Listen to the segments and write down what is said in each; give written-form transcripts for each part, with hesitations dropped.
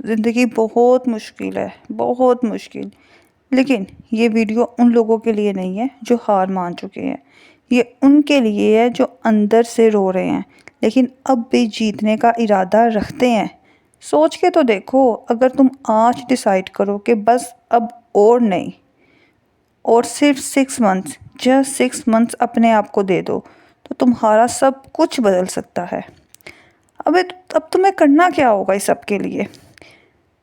ज़िंदगी बहुत मुश्किल है, बहुत मुश्किल। लेकिन ये वीडियो उन लोगों के लिए नहीं है जो हार मान चुके हैं। ये उनके लिए है जो अंदर से रो रहे हैं लेकिन अब भी जीतने का इरादा रखते हैं। सोच के तो देखो, अगर तुम आज डिसाइड करो कि बस अब और नहीं, और सिर्फ 6 मंथ्स, जस्ट 6 मंथ्स अपने आप को दे दो, तो तुम्हारा सब कुछ बदल सकता है। अब तुम्हें करना क्या होगा इस सब के लिए?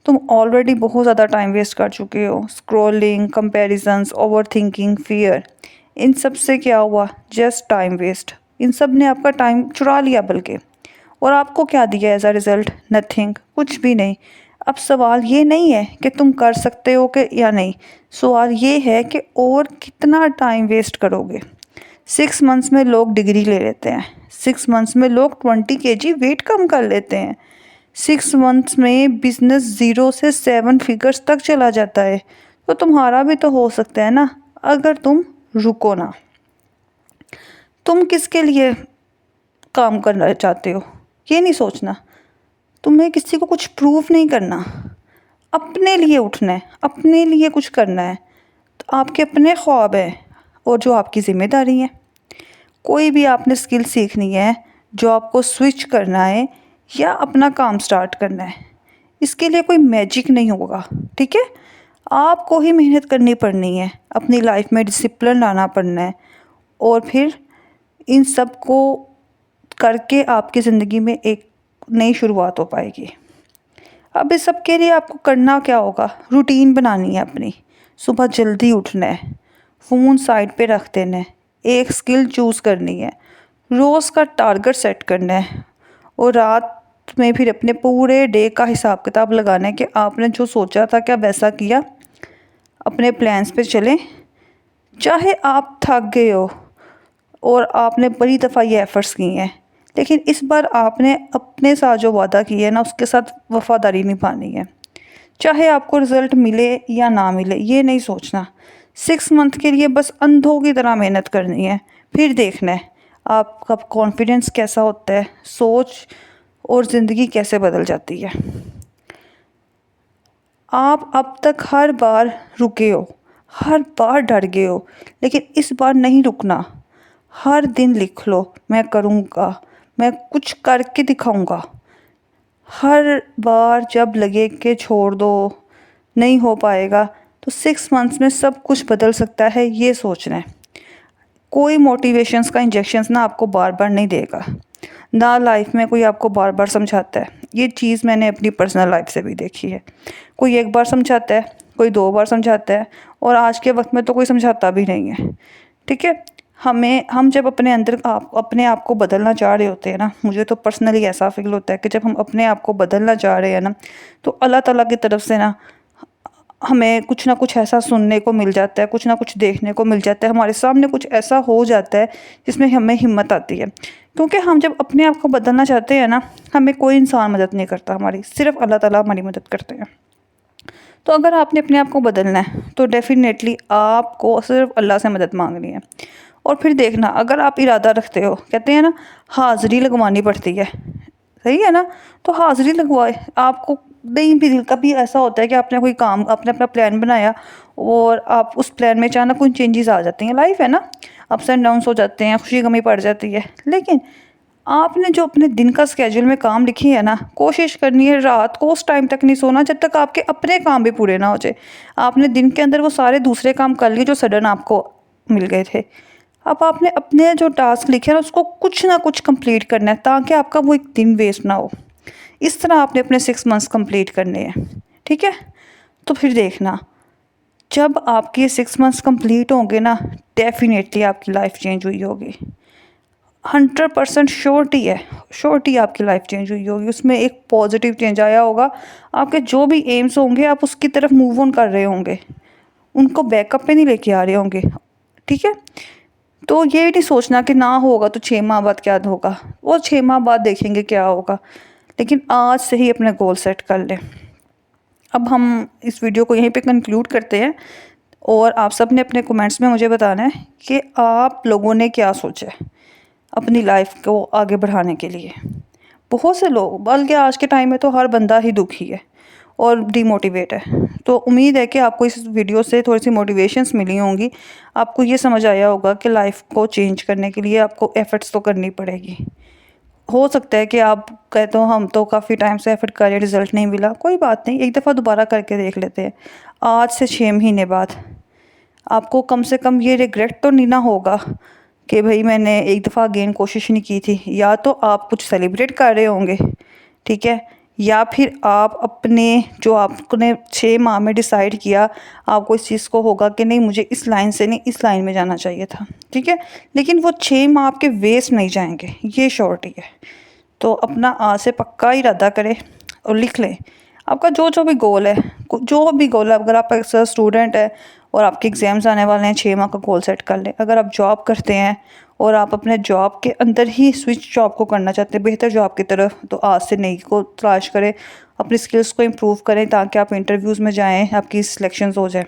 तुम ऑलरेडी बहुत ज़्यादा टाइम वेस्ट कर चुके हो, स्क्रॉलिंग, कंपैरिजंस, ओवरथिंकिंग, फियर। इन सब से क्या हुआ? Just time waste. इन सब ने आपका टाइम चुरा लिया बल्कि। और आपको क्या दिया एज अ रिज़ल्ट? नथिंग, कुछ भी नहीं। अब सवाल ये नहीं है कि तुम कर सकते हो कि या नहीं, सवाल ये है कि और कितना टाइम वेस्ट करोगे। 6 मंथ्स में लोग डिग्री ले लेते हैं, 6 मंथ्स में लोग 20 kg वेट कम कर लेते हैं, 6 मंथ्स में बिजनेस 0 से 7 फिगर्स तक चला जाता है। तो तुम्हारा भी तो हो सकता है ना, अगर तुम रुको ना। तुम किसके लिए काम करना चाहते हो ये नहीं सोचना, तुम्हें किसी को कुछ प्रूव नहीं करना, अपने लिए उठना है, अपने लिए कुछ करना है। तो आपके अपने ख्वाब हैं और जो आपकी ज़िम्मेदारी है। कोई भी आपने स्किल सीखनी है, जॉब को स्विच करना है या अपना काम स्टार्ट करना है, इसके लिए कोई मैजिक नहीं होगा, ठीक है? आपको ही मेहनत करनी पड़नी है, अपनी लाइफ में डिसिप्लिन लाना पड़ना है, और फिर इन सब को करके आपकी ज़िंदगी में एक नई शुरुआत हो पाएगी। अब इस सब के लिए आपको करना क्या होगा? रूटीन बनानी है अपनी। सुबह जल्दी उठना है, फ़ोन साइड पे रख देना है, एक स्किल चूज़ करनी है, रोज़ का टारगेट सेट करना है, और रात में फिर अपने पूरे डे का हिसाब किताब लगाना है कि आपने जो सोचा था क्या वैसा किया। अपने प्लान्स पे चलें, चाहे आप थक गए हो और आपने बड़ी दफ़ा ये एफ़र्ट्स किए हैं, लेकिन इस बार आपने अपने साथ जो वादा किया है ना, उसके साथ वफ़ादारी निभानी है। चाहे आपको रिज़ल्ट मिले या ना मिले, ये नहीं सोचना। 6 मंथ के लिए बस अंधों की तरह मेहनत करनी है, फिर देखना है आपका कॉन्फिडेंस कैसा होता है, सोच और ज़िंदगी कैसे बदल जाती है। आप अब तक हर बार रुके हो, हर बार डर गए हो, लेकिन इस बार नहीं रुकना। हर दिन लिख लो, मैं करूँगा, मैं कुछ करके दिखाऊँगा। हर बार जब लगे कि छोड़ दो, नहीं हो पाएगा, तो 6 मंथ्स में सब कुछ बदल सकता है, ये सोचना है। कोई मोटिवेशंस का इंजेक्शंस ना आपको बार बार नहीं देगा, ना लाइफ में कोई आपको बार बार समझाता है। ये चीज़ मैंने अपनी पर्सनल लाइफ से भी देखी है। कोई एक बार समझाता है, कोई 2 बार समझाता है, और आज के वक्त में तो कोई समझाता भी नहीं है, ठीक है? हम जब अपने आप को बदलना चाह रहे होते हैं ना, मुझे तो पर्सनली ऐसा फील होता है कि जब हम अपने आप को बदलना चाह रहे हैं ना, तो अल्लाह ताला की तरफ से ना हमें कुछ ना कुछ ऐसा सुनने को मिल जाता है, कुछ ना कुछ देखने को मिल जाता है, हमारे सामने कुछ ऐसा हो जाता है जिसमें हमें हिम्मत आती है। क्योंकि हम जब अपने आप को बदलना चाहते हैं ना, हमें कोई इंसान मदद नहीं करता, हमारी सिर्फ अल्लाह ताला हमारी मदद करते हैं। तो अगर आपने अपने आप को बदलना है तो डेफ़िनेटली आपको सिर्फ अल्लाह से मदद मांगनी है। और फिर देखना, अगर आप इरादा रखते हो, कहते हैं ना हाज़िरी लगवानी पड़ती है, सही है ना? तो हाज़िरी लगवाए। आपको नहीं भी कभी ऐसा होता है कि आपने कोई काम, आपने अपना प्लान बनाया और आप उस प्लान में अचानक कुछ चेंजेस आ जाती हैं। लाइफ है ना, अप्स एंड डाउन्स हो जाते हैं, खुशी गमी पड़ जाती है। लेकिन आपने जो अपने दिन का स्केड्यूल में काम लिखी है ना, कोशिश करनी है रात को उस टाइम तक नहीं सोना जब तक आपके अपने काम भी पूरे ना हो जाए। आपने दिन के अंदर वो सारे दूसरे काम कर लिए जो सडन आपको मिल गए थे। अब आपने अपने जो टास्क लिखे हैं ना, उसको कुछ ना कुछ कंप्लीट करना है ताकि आपका वो एक दिन वेस्ट ना हो। इस तरह आपने अपने 6 मंथ्स कंप्लीट करने हैं, ठीक है? तो फिर देखना, जब आपके 6 मंथ्स कंप्लीट होंगे ना, डेफिनेटली आपकी लाइफ चेंज हुई होगी। 100% श्योरिटी है, श्योरिटी आपकी लाइफ चेंज हुई होगी, उसमें एक पॉजिटिव चेंज आया होगा। आपके जो भी एम्स होंगे आप उसकी तरफ मूव ऑन कर रहे होंगे, उनको बैकअप पे नहीं लेके आ रहे होंगे, ठीक है? तो ये नहीं सोचना कि ना होगा तो 6 माह बाद क्या होगा, वो 6 माह बाद देखेंगे क्या होगा। लेकिन आज से ही अपने गोल सेट कर लें। अब हम इस वीडियो को यहीं पे कंक्लूड करते हैं, और आप सब ने अपने कमेंट्स में मुझे बताना है कि आप लोगों ने क्या सोचा है अपनी लाइफ को आगे बढ़ाने के लिए। बहुत से लोग, बल्कि आज के टाइम में तो हर बंदा ही दुखी है, और डीमोटिवेट है। तो उम्मीद है कि आपको इस वीडियो से थोड़ी सी मोटिवेशंस मिली होंगी, आपको ये समझ आया होगा कि लाइफ को चेंज करने के लिए आपको एफ़र्ट्स तो करनी पड़ेगी। हो सकता है कि आप कहते हो हम तो काफ़ी टाइम से एफ़र्ट कर रहे, रिज़ल्ट नहीं मिला, कोई बात नहीं, एक दफ़ा दोबारा करके देख लेते हैं। आज से 6 महीने बाद आपको कम से कम ये रिग्रेट तो नहीं ना होगा कि भाई मैंने एक दफ़ा अगेन कोशिश नहीं की थी। या तो आप कुछ सेलिब्रेट कर रहे होंगे, ठीक है, या फिर आप अपने जो आपने 6 माह में डिसाइड किया, आपको इस चीज़ को होगा कि नहीं मुझे इस लाइन से नहीं इस लाइन में जाना चाहिए था, ठीक है। लेकिन वो 6 माह आपके वेस्ट नहीं जाएंगे, ये श्योरिटी है। तो अपना आज से पक्का इरादा करें और लिख लें आपका जो जो भी गोल है, जो भी गोल है। अगर आप एक स्टूडेंट है और आपके एग्ज़ाम्स आने वाले हैं, 6 माह का गोल सेट कर लें। अगर आप जॉब करते हैं और आप अपने जॉब के अंदर ही स्विच जॉब को करना चाहते हैं, बेहतर जॉब की तरफ, तो आज से नई को तलाश करें, अपनी स्किल्स को इम्प्रूव करें ताकि आप इंटरव्यूज़ में जाएँ, आपकी सिलेक्शंस हो जाए।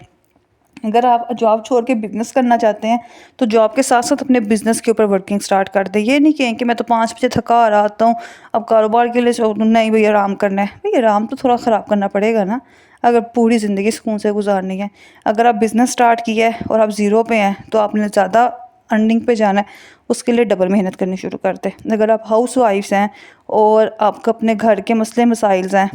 अगर आप जॉब छोड़ के बिज़नेस करना चाहते हैं तो जॉब के साथ साथ अपने बिज़नेस के ऊपर वर्किंग स्टार्ट कर दें। ये नहीं कहें कि मैं तो 5 बजे थका हारा आता हूँ, अब कारोबार के लिए नहीं भैया आराम करना है। भई आराम तो थोड़ा ख़राब करना पड़ेगा ना, अगर पूरी ज़िंदगी सुकून से गुजारनी है। अगर आप बिज़नेस स्टार्ट किया है और आप ज़ीरो पे हैं तो आपने ज़्यादा अर्निंग पे जाना है, उसके लिए डबल मेहनत करनी शुरू कर दें। अगर आप हाउस वाइफ्स हैं और आपको अपने घर के मसले मसाइल्स हैं,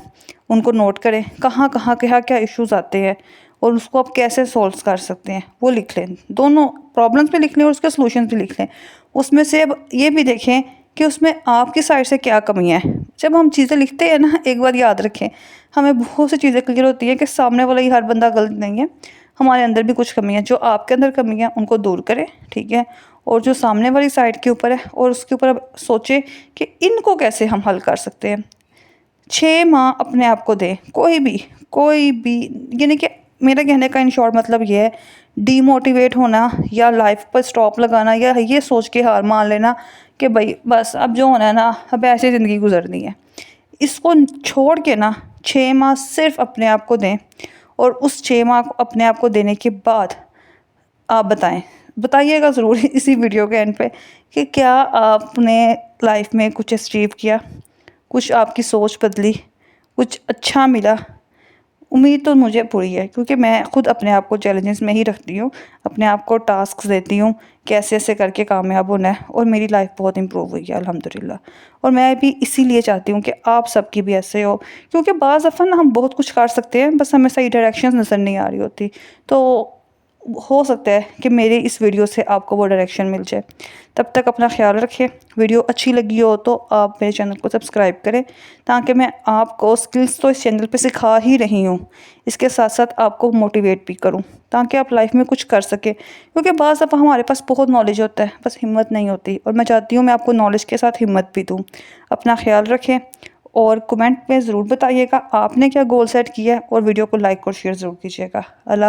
उनको नोट करें, कहाँ कहाँ क्या क्या इश्यूज़ आते हैं और उसको आप कैसे सॉल्व कर सकते हैं वो लिख लें। दोनों प्रॉब्लम्स भी लिख लें और उसके सॉल्यूशंस भी लिख लें। उसमें से अब ये भी देखें कि उसमें आपकी साइड से क्या कमियां हैं। जब हम चीज़ें लिखते हैं ना, एक बात याद रखें, हमें बहुत सी चीज़ें क्लियर होती हैं कि सामने वाला ही हर बंदा गलत नहीं है, हमारे अंदर भी कुछ कमियां। जो आपके अंदर कमियां उनको दूर करें, ठीक है, और जो सामने वाली साइड के ऊपर है और उसके ऊपर अब सोचें कि इनको कैसे हम हल कर सकते हैं। 6 माह अपने आप को दें, कोई भी, यानी कि मेरा कहने का इन शॉर्ट मतलब ये है, डीमोटिवेट होना या लाइफ पर स्टॉप लगाना या ये सोच के हार मान लेना कि भाई बस अब जो होना है ना, अब ऐसे ज़िंदगी गुजरनी है, इसको छोड़ के ना 6 माह सिर्फ अपने आप को दें। और उस 6 माह को अपने आप को देने के बाद आप बताइएगा ज़रूर इसी वीडियो के एंड पे कि क्या आपने लाइफ में कुछ अचीव किया, कुछ आपकी सोच बदली, कुछ अच्छा मिला। उम्मीद तो मुझे पूरी है क्योंकि मैं खुद अपने आप को चैलेंजेस में ही रखती हूँ, अपने आप को टास्क देती हूँ कैसे ऐसे करके कामयाब होना है, और मेरी लाइफ बहुत इम्प्रूव हुई है अल्हम्दुलिल्लाह। और मैं भी इसीलिए चाहती हूँ कि आप सबकी भी ऐसे हो, क्योंकि बाज़ दफ़ा ना हम बहुत कुछ कर सकते हैं, बस हमें सही डायरेक्शन नज़र नहीं आ रही होती। तो हो सकता है कि मेरे इस वीडियो से आपको वो डायरेक्शन मिल जाए। तब तक अपना ख्याल रखें। वीडियो अच्छी लगी हो तो आप मेरे चैनल को सब्सक्राइब करें ताकि मैं आपको स्किल्स तो इस चैनल पे सिखा ही रही हूँ, इसके साथ साथ आपको मोटिवेट भी करूँ ताकि आप लाइफ में कुछ कर सकें। क्योंकि बाज़ दफ़ा हमारे पास बहुत नॉलेज होता है, बस हिम्मत नहीं होती, और मैं चाहती हूँ मैं आपको नॉलेज के साथ हिम्मत भी दूँ। अपना ख्याल रखें और कमेंट में ज़रूर बताइएगा आपने क्या गोल सेट किया है, और वीडियो को लाइक और शेयर ज़रूर कीजिएगा। अल्लाह।